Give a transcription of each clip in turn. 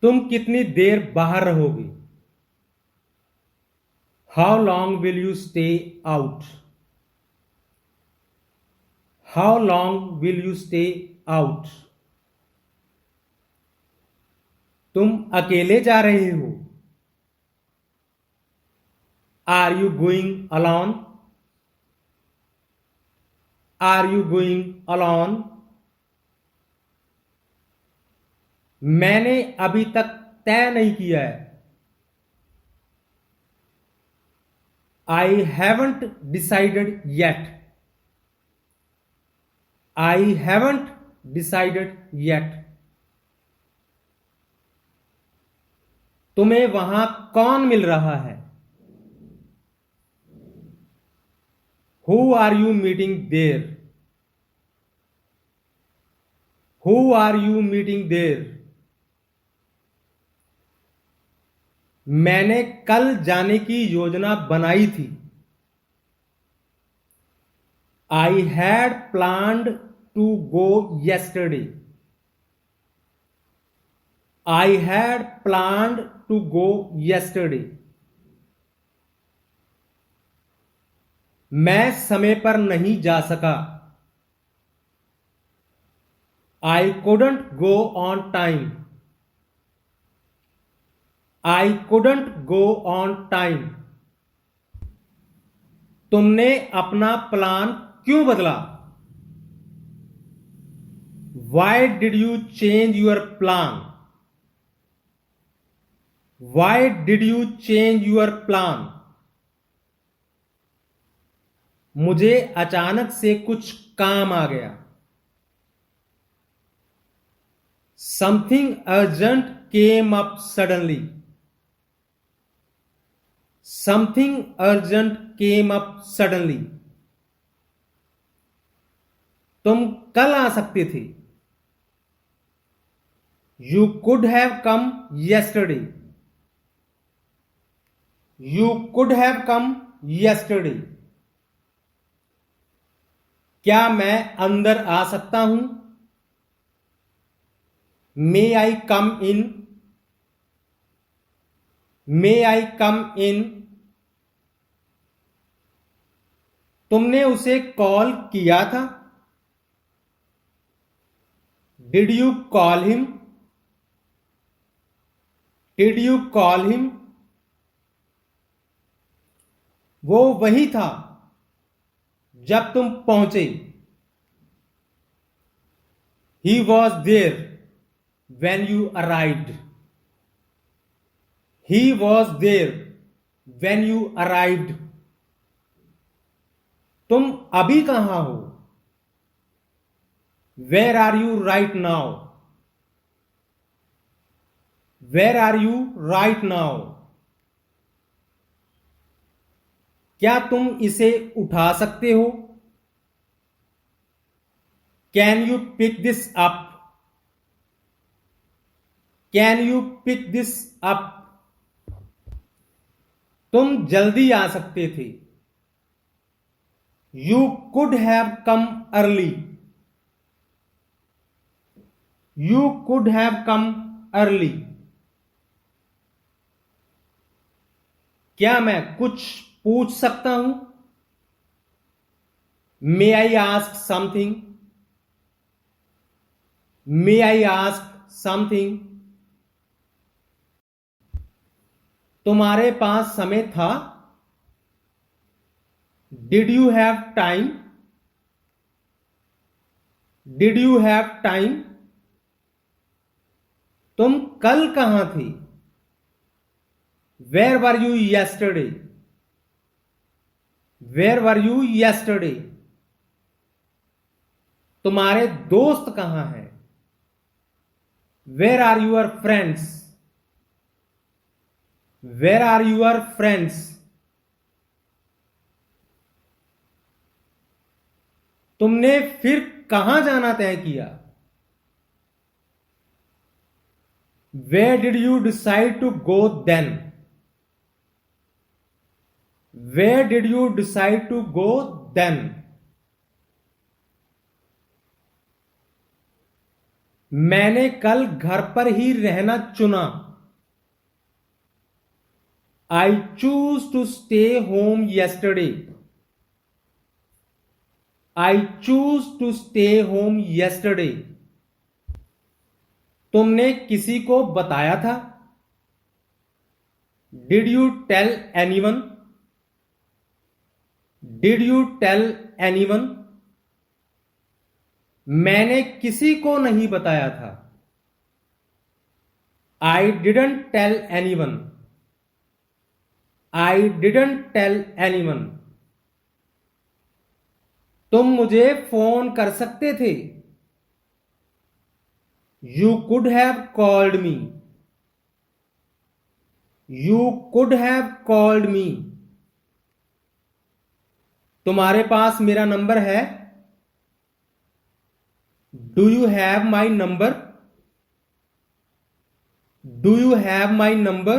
तुम कितनी देर बाहर रहोगे? How long will you stay out? How long will you stay out? तुम अकेले जा रहे हो? Are you going alone? Are you going alone? मैंने अभी तक तय नहीं किया है। I haven't decided yet. I haven't decided yet. तुम्हें वहां कौन मिल रहा है? Who are you meeting there? Who are you meeting there? मैंने कल जाने की योजना बनाई थी। I had planned to go yesterday. I had planned to go yesterday. मैं समय पर नहीं जा सका। आई couldn't go on time. I couldn't go on time. तुमने अपना प्लान क्यों बदला? Why did you change your plan? Why did you change your plan? मुझे अचानक से कुछ काम आ गया। Something urgent came up suddenly. Something urgent came up suddenly. तुम कल आ सकते थे। You could have come yesterday. You could have come yesterday. क्या मैं अंदर आ सकता हूं? May I come in? May I come in? तुमने उसे कॉल किया था? Did you call him? Did you call him? वो वही था जब तुम पहुंचे। He was there when you arrived. He was there when you arrived. तुम अभी कहां हो? Where are you right now? Where are you right now? क्या तुम इसे उठा सकते हो? Can you pick this up? Can you pick this up? तुम जल्दी आ सकते थे। You could have come early. You could have come early. क्या मैं कुछ पूछ सकता हूं? May I ask something? May I ask something? तुम्हारे पास समय था? Did you have time? Did you have time? तुम कल कहां थे? Where were you yesterday? Where were you yesterday? तुम्हारे दोस्त कहां हैं? Where are your friends? Where are your friends? तुमने फिर कहां जाना तय किया? Where did you decide to go then? Where did you decide to go then? मैंने कल घर पर ही रहना चुना। I choose to stay home yesterday. I choose to stay home yesterday. तुमने किसी को बताया था? Did you tell anyone? Did you tell anyone? मैंने किसी को नहीं बताया था। I didn't tell anyone. I didn't tell anyone. तुम मुझे फोन कर सकते थे। You could have called me. You could have called me. तुम्हारे पास मेरा नंबर है? Do you have my number? Do you have my number?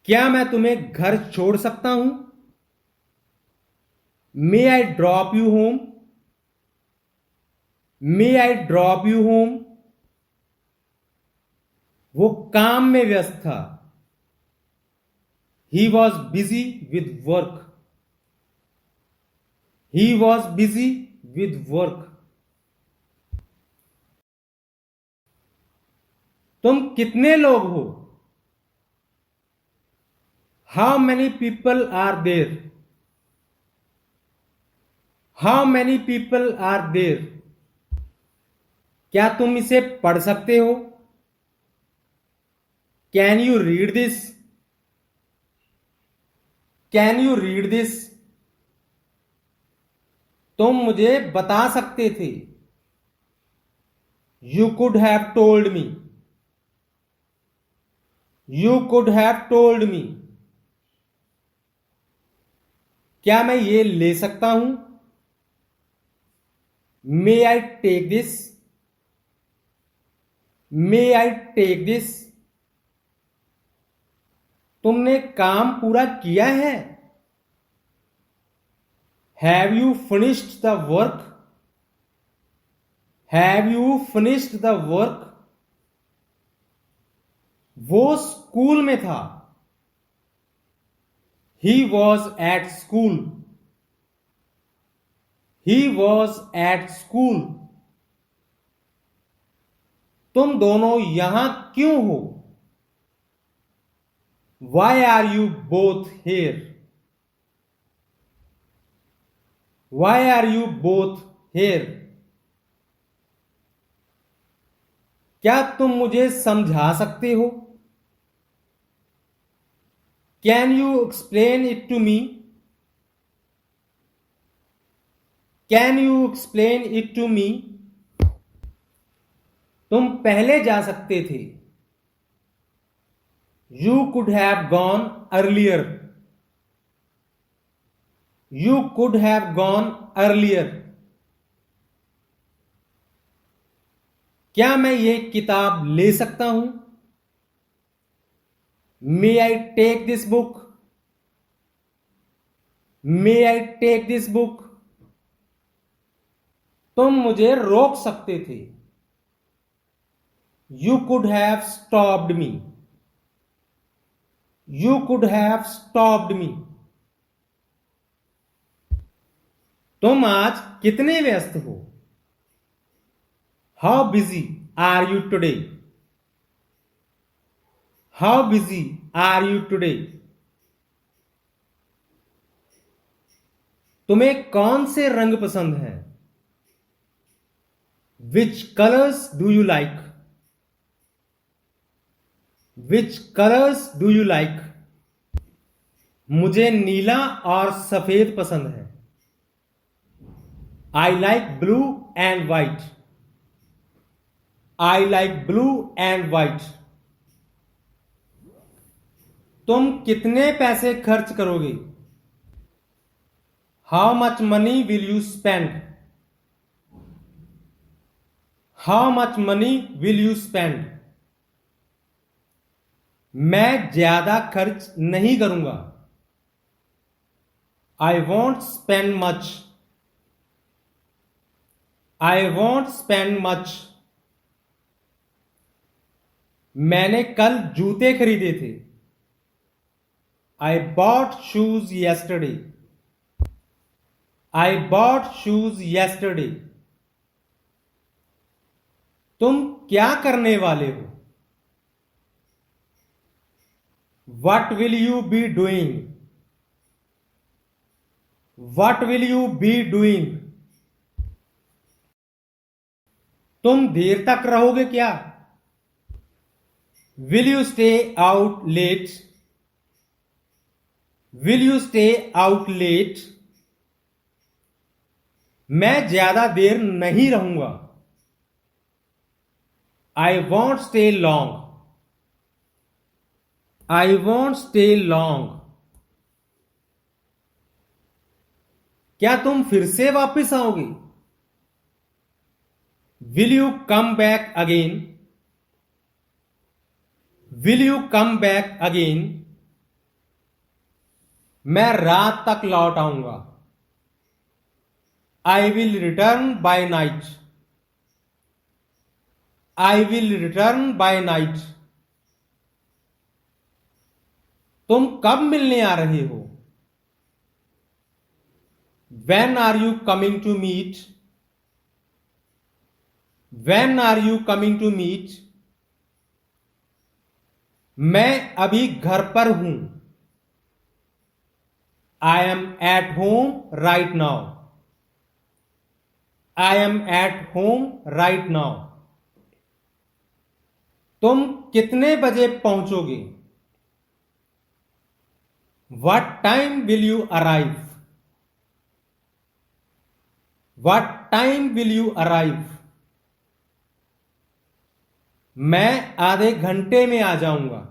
क्या मैं तुम्हें घर छोड़ सकता हूं? May I drop you home? May I drop you home? वो काम में व्यस्त था। He was busy with work. He was busy with work. तुम कितने लोग हो? How many people are there? How many people are there? क्या तुम इसे पढ़ सकते हो? Can you read this? Can you read this? तुम मुझे बता सकते थे। You could have told me. You could have told me. क्या मैं ये ले सकता हूं? May I take this? May I take this? तुमने काम पूरा किया है? Have you finished the work? Have you finished the work? वो स्कूल में था। He was at school. He was at school. तुम दोनों यहां क्यों हो? Why are you both here? Why are you both here? क्या तुम मुझे समझा सकते हो? Can you explain it to me? Can you explain it to me? तुम पहले जा सकते थे। You could have gone earlier. You could have gone earlier. क्या मैं ये किताब ले सकता हूं? May I take this book? May I take this book? तुम मुझे रोक सकते थे। You could have stopped me. You could have stopped me. तुम आज कितने व्यस्त हो? How busy are you today? How busy are you today? तुम्हें कौन से रंग पसंद हैं? Which colours do you like? Which colours do you like? मुझे नीला और सफेद पसंद है। I like blue and white. I like blue and white. तुम कितने पैसे खर्च करोगे? How much money will you spend? How much money will you spend? मैं ज्यादा खर्च नहीं करूंगा। I won't spend much. I won't spend much. मैंने कल जूते खरीदे थे। I bought shoes yesterday। I bought shoes yesterday। तुम क्या करने वाले हो? What will you be doing? What will you be doing? तुम देर तक रहोगे क्या? Will you stay out late? Will you stay out late? मैं ज्यादा देर नहीं रहूंगा। I won't stay long. I won't stay long. क्या तुम फिर से वापस आओगे? Will you come back again? Will you come back again? मैं रात तक लौट आऊंगा। I will return by night. I will return by night. तुम कब मिलने आ रहे हो? When are you coming to meet? When are you coming to meet? मैं अभी घर पर हूं। I am at home right now. I am at home right now. तुम कितने बजे पहुंचोगे? What time will you arrive? What time will you arrive? मैं आधे घंटे में आ जाऊंगा।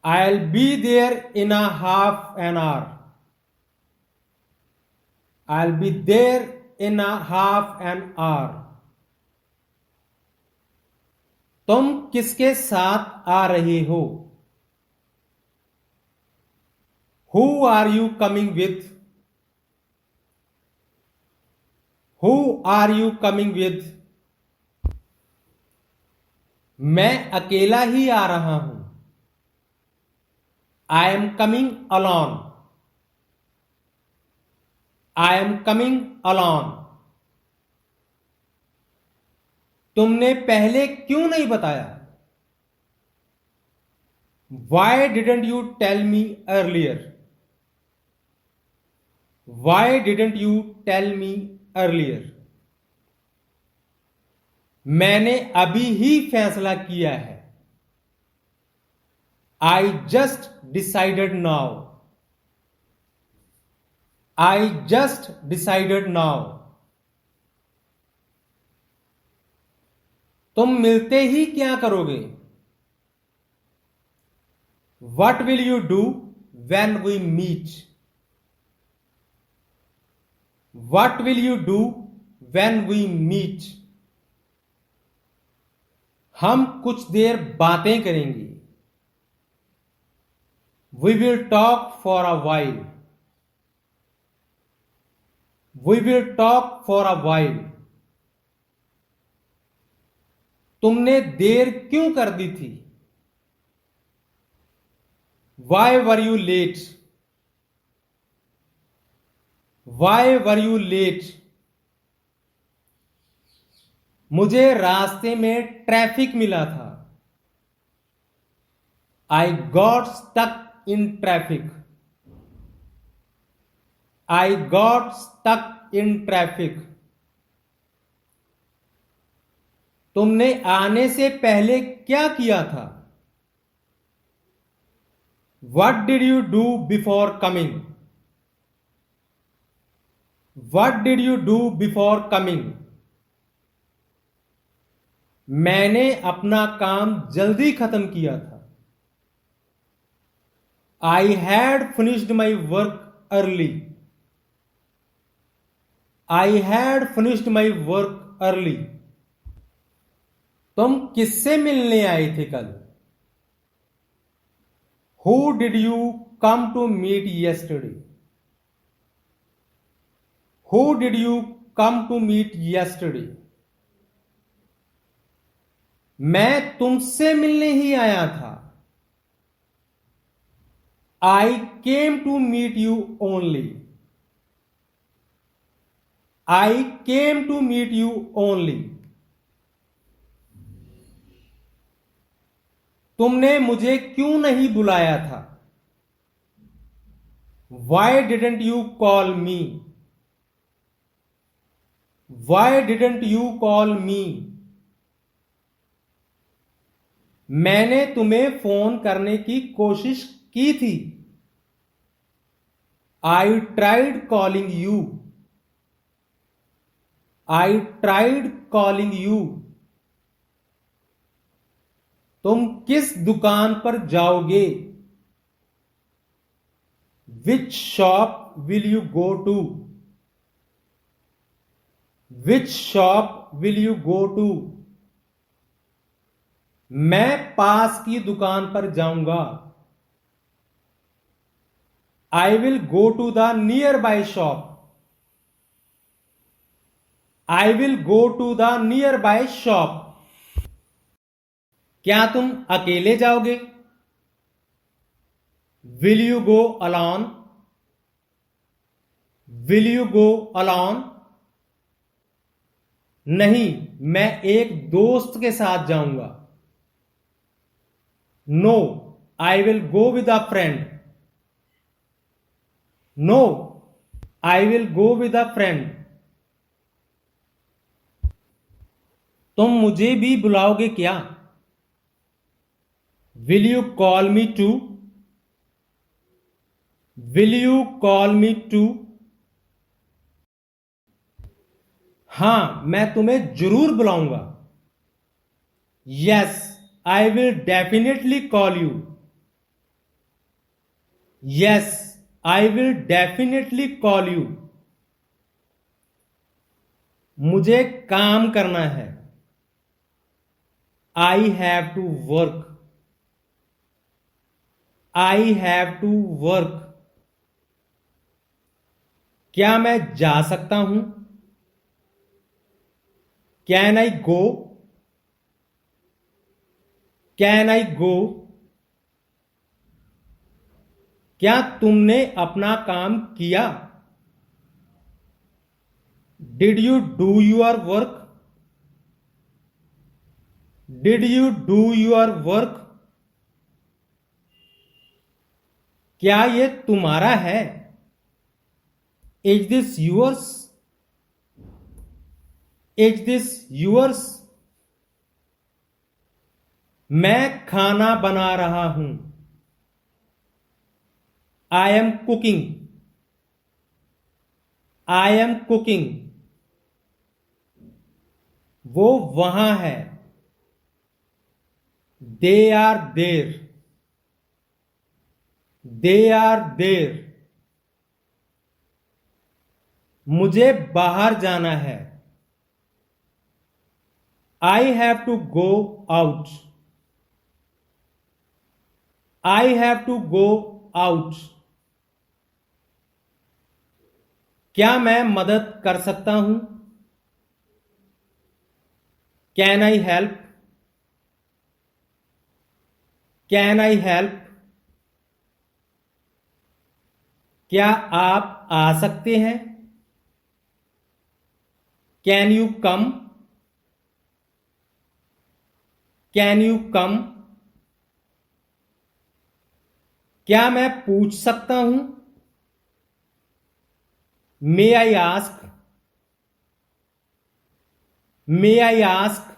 I'll be there in a half an hour. I'll be there in a half an hour. तुम किसके साथ आ रहे हो? Who are you coming with? Who are you coming with? मैं अकेला ही आ रहा हूं। I am coming alone. I am coming alone. तुमने पहले क्यों नहीं बताया? Why didn't you tell me earlier? Why didn't you tell me earlier? मैंने अभी ही फैसला किया है। I just decided now. I just decided now. तुम मिलते ही क्या करोगे? What will you do when we meet? What will you do when we meet? हम कुछ देर बातें करेंगे। We will talk for a while. We will talk for a while. तुमने देर क्यों कर दी थी? Why were you late? Why were you late? मुझे रास्ते में ट्रैफिक मिला था। I got stuck in traffic. I got stuck in traffic. तुमने आने से पहले क्या किया था? What did you do before coming? What did you do before coming? मैंने अपना काम जल्दी खत्म किया था। I had finished my work early. I had finished my work early. तुम किससे मिलने आए थे कल? Who did you come to meet yesterday? Who did you come to meet yesterday? मैं तुमसे मिलने ही आया था। I came to meet you only. I came to meet you only. तुमने मुझे क्यों नहीं बुलाया था? Why didn't you call me? Why didn't you call me? मैंने तुम्हें फोन करने की कोशिश की थी। I tried calling you. I tried calling you. तुम किस दुकान पर जाओगे? Which shop will you go to? Which shop will you go to? मैं पास की दुकान पर जाऊंगा। I will go to the nearby shop. I will go to the nearby shop. क्या तुम अकेले जाओगे? Will you go alone? Will you go alone? नहीं, मैं एक दोस्त के साथ जाऊंगा। No, I will go with a friend. No, I will go with a friend. तुम मुझे भी बुलाओगे क्या? Will you call me too? Will you call me too? हाँ, मैं तुम्हें जरूर बुलाऊंगा। Yes, I will definitely call you. Yes, I will definitely call you. मुझे काम करना है। I have to work. I have to work. क्या मैं जा सकता हूं? Can I go? Can I go? क्या तुमने अपना काम किया? Did you do your work? Did you do your work? क्या ये तुम्हारा है? Is this yours? Is this yours? मैं खाना बना रहा हूं। I am cooking. I am cooking. वो वहां है। They are there. They are there. मुझे बाहर जाना है। I have to go out. I have to go out. क्या मैं मदद कर सकता हूं? Can I help? Can I help? क्या आप आ सकते हैं? Can you come? Can you come? क्या मैं पूछ सकता हूं? May I ask? May I ask?